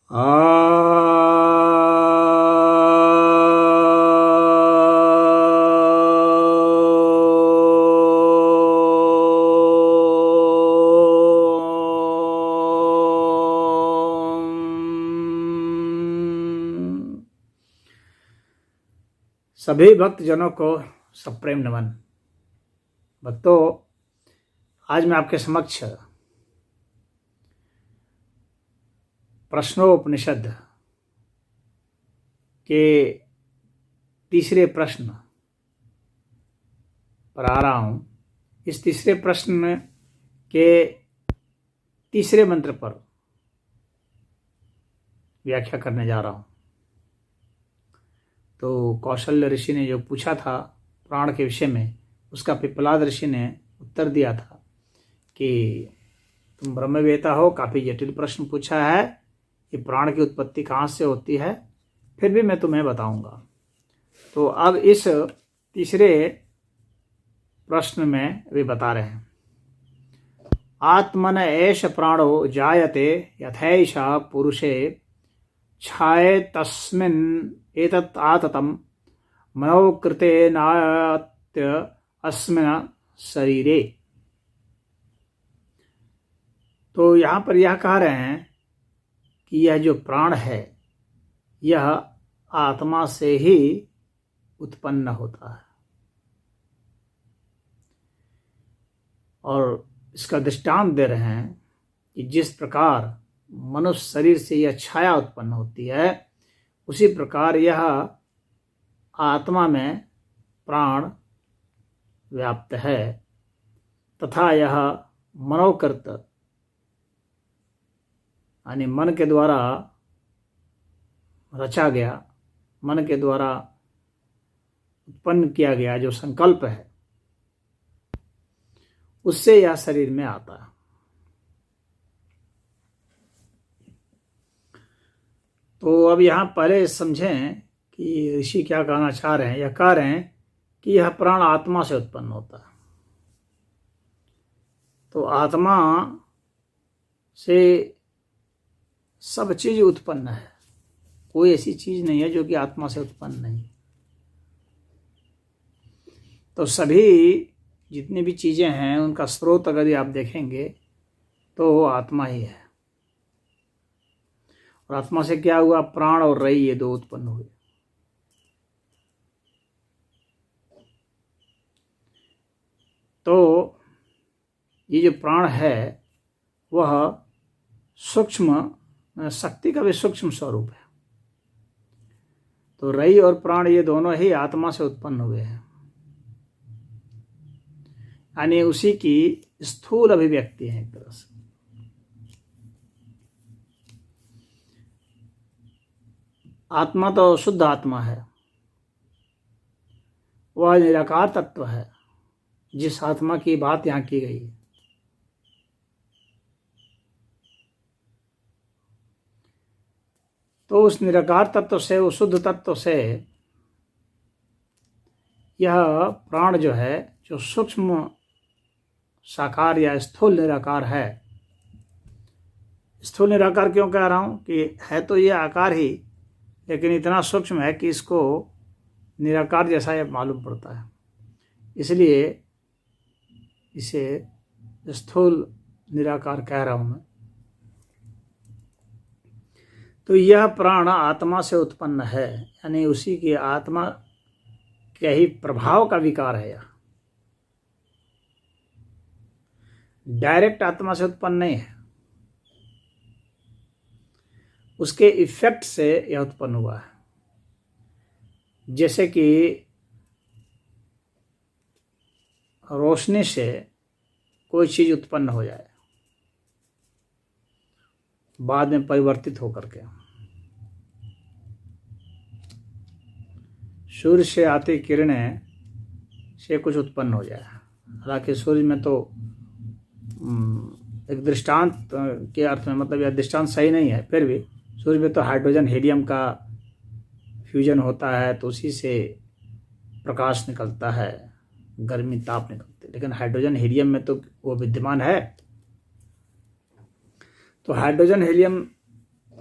सभी भक्तजनों को सप्रेम नमन। भक्तों, आज मैं आपके समक्ष प्रश्नोपनिषद के तीसरे प्रश्न पर आ रहा हूं। इस तीसरे प्रश्न के तीसरे मंत्र पर व्याख्या करने जा रहा हूं। तो कौशल्य ऋषि ने जो पूछा था प्राण के विषय में, उसका पिप्पलाद ऋषि ने उत्तर दिया था कि तुम ब्रह्मवेता हो, काफ़ी जटिल प्रश्न पूछा है, कि प्राण की उत्पत्ति कहाँ से होती है, फिर भी मैं तुम्हें बताऊंगा। तो अब इस तीसरे प्रश्न में वे बता रहे हैं, आत्मन एष प्राणो जायते यथैषा पुरुषे छाये तस्मिन् एतत् आततं मनोकृते नात्य अस्मिन् शरीरे। तो यहाँ पर यह कह रहे हैं कि यह जो प्राण है यह आत्मा से ही उत्पन्न होता है, और इसका दृष्टांत दे रहे हैं कि जिस प्रकार मनुष्य शरीर से यह छाया उत्पन्न होती है, उसी प्रकार यह आत्मा में प्राण व्याप्त है, तथा यह मनोकृत यानी मन के द्वारा रचा गया, मन के द्वारा उत्पन्न किया गया जो संकल्प है, उससे यह शरीर में आता है। तो अब यहाँ पहले समझें कि ऋषि क्या कहना चाह रहे हैं। यह कह रहे हैं कि यह प्राण आत्मा से उत्पन्न होता है। तो आत्मा से सब चीज उत्पन्न है, कोई ऐसी चीज नहीं है जो कि आत्मा से उत्पन्न नहीं। तो सभी जितनी भी चीजें हैं उनका स्रोत अगर आप देखेंगे तो आत्मा ही है। और आत्मा से क्या हुआ, प्राण और रई ये दो उत्पन्न हुए। तो ये जो प्राण है वह सूक्ष्म शक्ति का भी सूक्ष्म स्वरूप है। तो रई और प्राण ये दोनों ही आत्मा से उत्पन्न हुए हैं, यानी उसी की स्थूल अभिव्यक्ति है एक तरह से। आत्मा तो शुद्ध आत्मा है, वह निराकार तत्व है जिस आत्मा की बात यहाँ की गई है। तो उस निराकार तत्व से, उस शुद्ध तत्व से यह प्राण जो है, जो सूक्ष्म साकार या स्थूल निराकार है। स्थूल निराकार क्यों कह रहा हूँ कि है तो ये आकार ही, लेकिन इतना सूक्ष्म है कि इसको निराकार जैसा यह मालूम पड़ता है, इसलिए इसे स्थूल निराकार कह रहा हूँ मैं। तो यह प्राण आत्मा से उत्पन्न है, यानी उसी की आत्मा के ही प्रभाव का विकार है। यह डायरेक्ट आत्मा से उत्पन्न नहीं है, उसके इफेक्ट से यह उत्पन्न हुआ है। जैसे कि रोशनी से कोई चीज उत्पन्न हो जाए बाद में परिवर्तित होकर के, सूर्य से आती किरणें से कुछ उत्पन्न हो जाए। हालांकि सूर्य में तो एक दृष्टांत के अर्थ में, मतलब यह दृष्टांत सही नहीं है, फिर भी सूर्य में तो हाइड्रोजन हीलियम का फ्यूजन होता है, तो उसी से प्रकाश निकलता है, गर्मी ताप निकलते, लेकिन हाइड्रोजन हीलियम में तो वो विद्यमान है। तो हाइड्रोजन हीलियम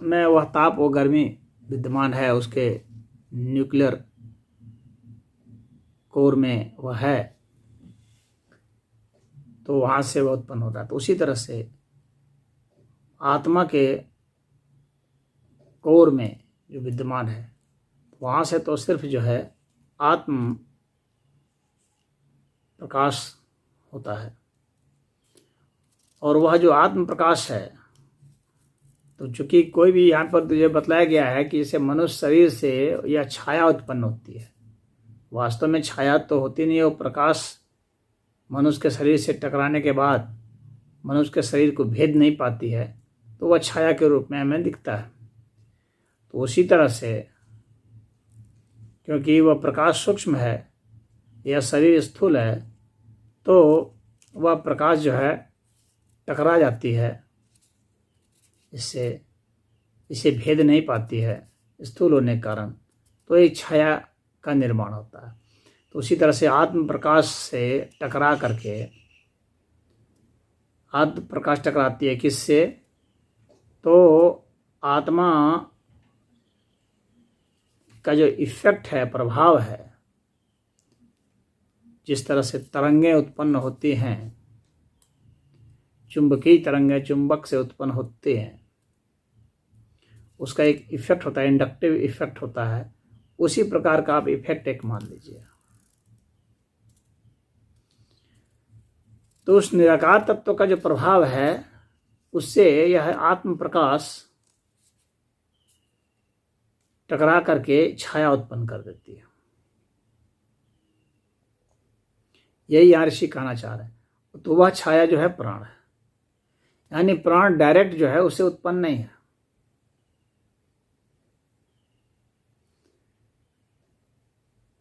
में वह ताप वो गर्मी विद्यमान है, उसके न्यूक्लियर कोर में वह है, तो वहाँ से वह उत्पन्न होता है। तो उसी तरह से आत्मा के कोर में जो विद्यमान है, वहाँ से तो सिर्फ जो है आत्म प्रकाश होता है। और वह जो आत्म प्रकाश है, तो चूंकि कोई भी यहाँ पर तुझे बतलाया गया है कि जैसे मनुष्य शरीर से यह छाया उत्पन्न होती है, वास्तव में छाया तो होती नहीं है, वो प्रकाश मनुष्य के शरीर से टकराने के बाद मनुष्य के शरीर को भेद नहीं पाती है, तो वह छाया के रूप में हमें दिखता है। तो उसी तरह से क्योंकि वह प्रकाश सूक्ष्म है, यह शरीर स्थूल है, तो वह प्रकाश जो है टकरा जाती है, इससे इसे भेद नहीं पाती है स्थूल होने के कारण, तो एक छाया का निर्माण होता है। तो उसी तरह से आत्म प्रकाश से टकरा करके आत्म प्रकाश टकराती है किससे? तो आत्मा का जो इफेक्ट है, प्रभाव है, जिस तरह से तरंगें उत्पन्न होती हैं, चुंबकीय तरंगें चुंबक से उत्पन्न होती हैं, उसका एक इफेक्ट होता है, इंडक्टिव इफेक्ट होता है। उसी प्रकार का आप इफेक्ट एक मान लीजिए। तो उस निराकार तत्व का जो प्रभाव है, उससे यह आत्म प्रकाश टकरा करके छाया उत्पन्न कर देती है। यही यहाँ ऋषि कहना चाह रहे हैं। तो वह छाया जो है प्राण है, यानी प्राण डायरेक्ट जो है उसे उत्पन्न नहीं है।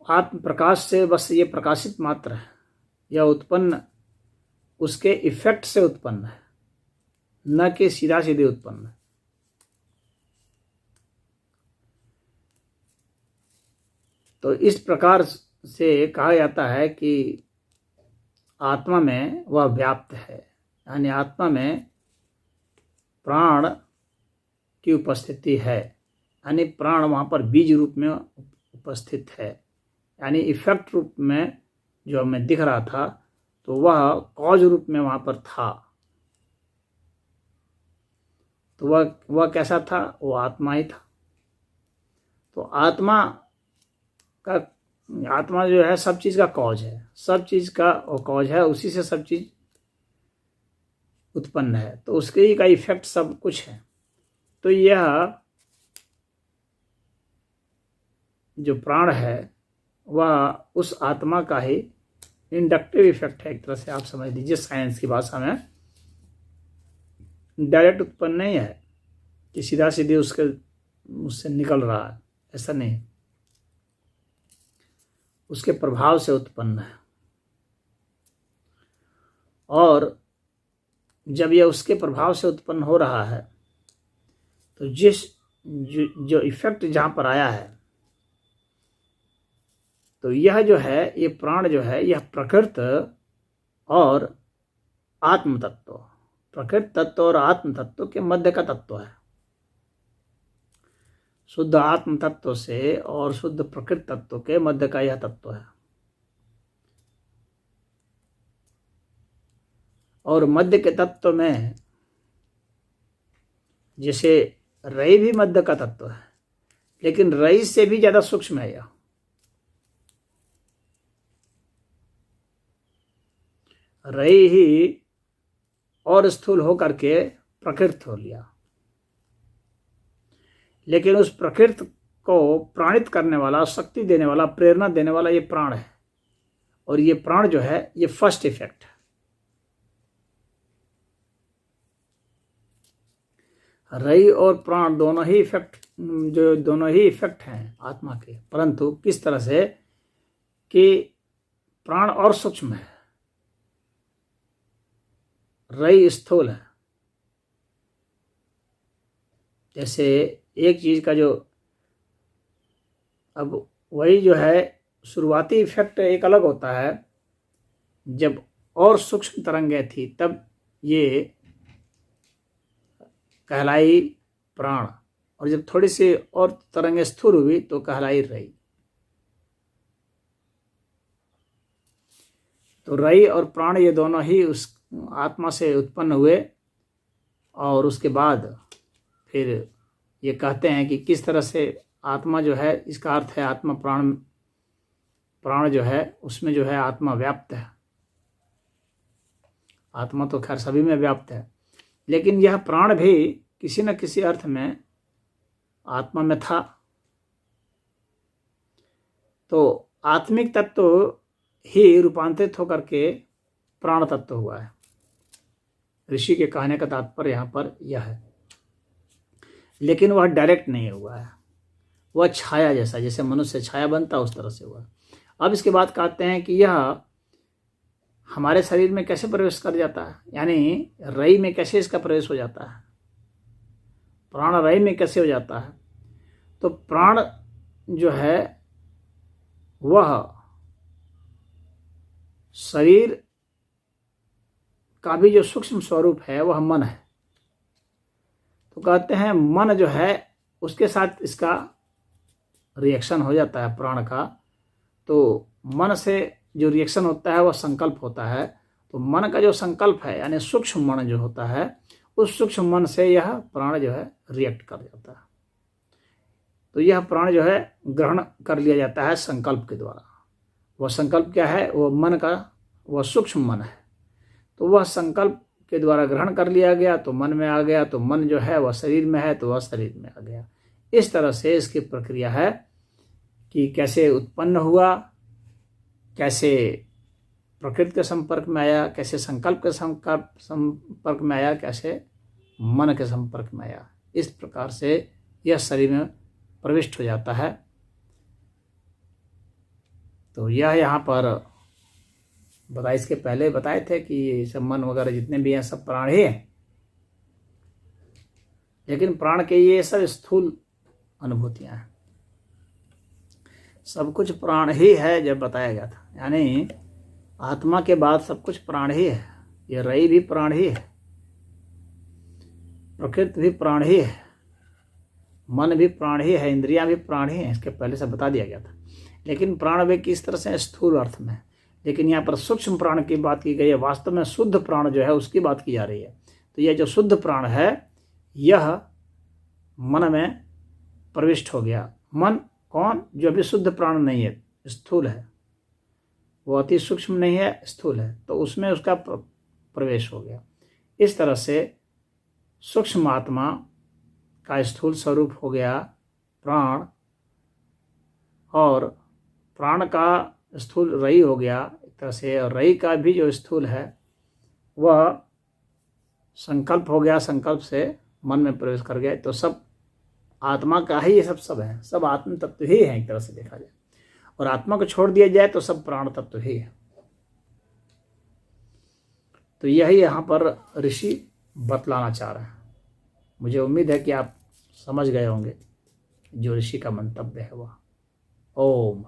आत्म प्रकाश से बस ये प्रकाशित मात्र है, यह उत्पन्न उसके इफेक्ट से उत्पन्न है, न कि सीधा सीधे उत्पन्न है। तो इस प्रकार से कहा जाता है कि आत्मा में वह व्याप्त है, यानी आत्मा में प्राण की उपस्थिति है, यानी प्राण वहाँ पर बीज रूप में उपस्थित है, यानी इफेक्ट रूप में जो हमें दिख रहा था, तो वह कॉज रूप में वहाँ पर था। तो वह कैसा था? वो आत्मा ही था। तो आत्मा जो है सब चीज़ का कॉज है, सब चीज़ का वो कॉज है, उसी से सब चीज़ उत्पन्न है, तो उसके का इफेक्ट सब कुछ है। तो यह जो प्राण है वह उस आत्मा का ही इंडक्टिव इफेक्ट है, एक तरह से आप समझ लीजिए साइंस की भाषा में। डायरेक्ट उत्पन्न नहीं है कि सीधा सीधे उससे निकल रहा है, ऐसा नहीं, उसके प्रभाव से उत्पन्न है। और जब यह उसके प्रभाव से उत्पन्न हो रहा है, तो जो इफेक्ट जहां पर आया है, तो यह जो है, ये प्राण जो है, यह प्रकृत और आत्म तत्व, प्रकृत तत्व और आत्म तत्व के मध्य का तत्व है। शुद्ध आत्म तत्व से और शुद्ध प्रकृत तत्व के मध्य का यह तत्व है। और मध्य के तत्व में जैसे रई भी मध्य का तत्व है, लेकिन रई से भी ज्यादा सूक्ष्म है यह। रई ही और स्थूल होकर के प्रकृत हो लिया, लेकिन उस प्रकृति को प्राणित करने वाला, शक्ति देने वाला, प्रेरणा देने वाला ये प्राण है। और ये प्राण जो है, ये फर्स्ट इफेक्ट है। रई और प्राण दोनों ही इफेक्ट हैं आत्मा के, परंतु किस तरह से कि प्राण और सूक्ष्म है, रई स्थूल है। जैसे एक चीज का जो, अब वही जो है शुरुआती इफेक्ट एक अलग होता है, जब और सूक्ष्म तरंगें थी तब ये कहलाई प्राण, और जब थोड़ी सी और तरंगें स्थूल हुई तो कहलाई रई। तो रई और प्राण ये दोनों ही उस आत्मा से उत्पन्न हुए, और उसके बाद फिर ये कहते हैं कि किस तरह से आत्मा जो है, इसका अर्थ है आत्मा प्राण जो है उसमें जो है आत्मा व्याप्त है। आत्मा तो खैर सभी में व्याप्त है, लेकिन यह प्राण भी किसी न किसी अर्थ में आत्मा में था। तो आत्मिक तत्व ही रूपांतरित होकर के प्राण तत्व हुआ है। ऋषि के कहने का तात्पर्य यहाँ पर यह है, लेकिन वह डायरेक्ट नहीं हुआ है, वह छाया जैसा, जैसे मनुष्य छाया बनता उस तरह से हुआ। अब इसके बाद कहते हैं कि यह हमारे शरीर में कैसे प्रवेश कर जाता है, यानी रई में कैसे इसका प्रवेश हो जाता है, प्राण रई में कैसे हो जाता है। तो प्राण जो है वह शरीर का भी जो सूक्ष्म स्वरूप है वह मन है। तो कहते हैं मन जो है उसके साथ इसका रिएक्शन हो जाता है प्राण का। तो मन से जो रिएक्शन होता है वह संकल्प होता है। तो मन का जो संकल्प है यानी सूक्ष्म मन जो होता है, उस सूक्ष्म मन से यह प्राण जो है रिएक्ट कर जाता है। तो यह प्राण जो है ग्रहण कर लिया जाता है संकल्प के द्वारा। वह संकल्प क्या है, वह मन का वह सूक्ष्म मन है। तो वह संकल्प के द्वारा ग्रहण कर लिया गया तो मन में आ गया, तो मन जो है वह शरीर में है तो वह शरीर में आ गया। इस तरह से इसकी प्रक्रिया है कि कैसे उत्पन्न हुआ, कैसे प्रकृति के संपर्क में आया, कैसे संकल्प के संपर्क में आया, कैसे मन के संपर्क में आया। इस प्रकार से यह शरीर में प्रविष्ट हो जाता है। तो यह यहाँ पर बताया, इसके पहले बताए थे कि ये सब मन वगैरह जितने भी हैं सब प्राण ही हैं, लेकिन प्राण के ये सब स्थूल अनुभूतियां हैं। सब कुछ प्राण ही है जब बताया गया था, यानी आत्मा के बाद सब कुछ प्राण ही है। ये रई भी प्राण ही है, प्रकृति भी प्राण ही है, मन भी प्राण ही है, इंद्रियां भी प्राण ही हैं। इसके पहले से बता दिया गया था। लेकिन प्राण वे किस तरह से स्थूल अर्थ में, लेकिन यहाँ पर सूक्ष्म प्राण की बात की गई है। वास्तव में शुद्ध प्राण जो है उसकी बात की जा रही है। तो यह जो शुद्ध प्राण है यह मन में प्रविष्ट हो गया। मन कौन, जो अभी शुद्ध प्राण नहीं है, स्थूल है, वो अति सूक्ष्म नहीं है, स्थूल है, तो उसमें उसका प्रवेश हो गया। इस तरह से सूक्ष्म आत्मा का स्थूल स्वरूप हो गया प्राण, और प्राण का स्थूल रई हो गया एक तरह से, और रई का भी जो स्थूल है वह संकल्प हो गया, संकल्प से मन में प्रवेश कर गया। तो सब आत्मा का ही ये सब है, सब आत्म तत्व ही है एक तरह से देखा जाए। और आत्मा को छोड़ दिया जाए तो सब प्राण तत्व ही है। तो यही यहाँ पर ऋषि बतलाना चाह रहे हैं। मुझे उम्मीद है कि आप समझ गए होंगे जो ऋषि का मंतव्य है वह। ओम।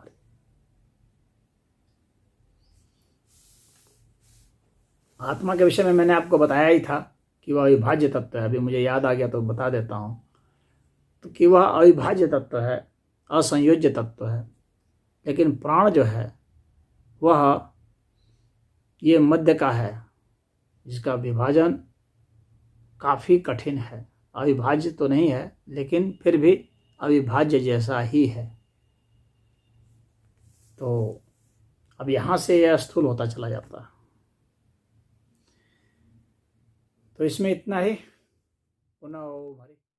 आत्मा के विषय में मैंने आपको बताया ही था कि वह अविभाज्य तत्व है। अभी मुझे याद आ गया तो बता देता हूँ, तो कि वह अविभाज्य तत्व है, असंयोज्य तत्व है। लेकिन प्राण जो है वह ये मध्य का है, जिसका विभाजन काफ़ी कठिन है। अविभाज्य तो नहीं है लेकिन फिर भी अविभाज्य जैसा ही है। तो अब यहाँ से यह स्थूल होता चला जाता है। तो इसमें इतना ही। पुनः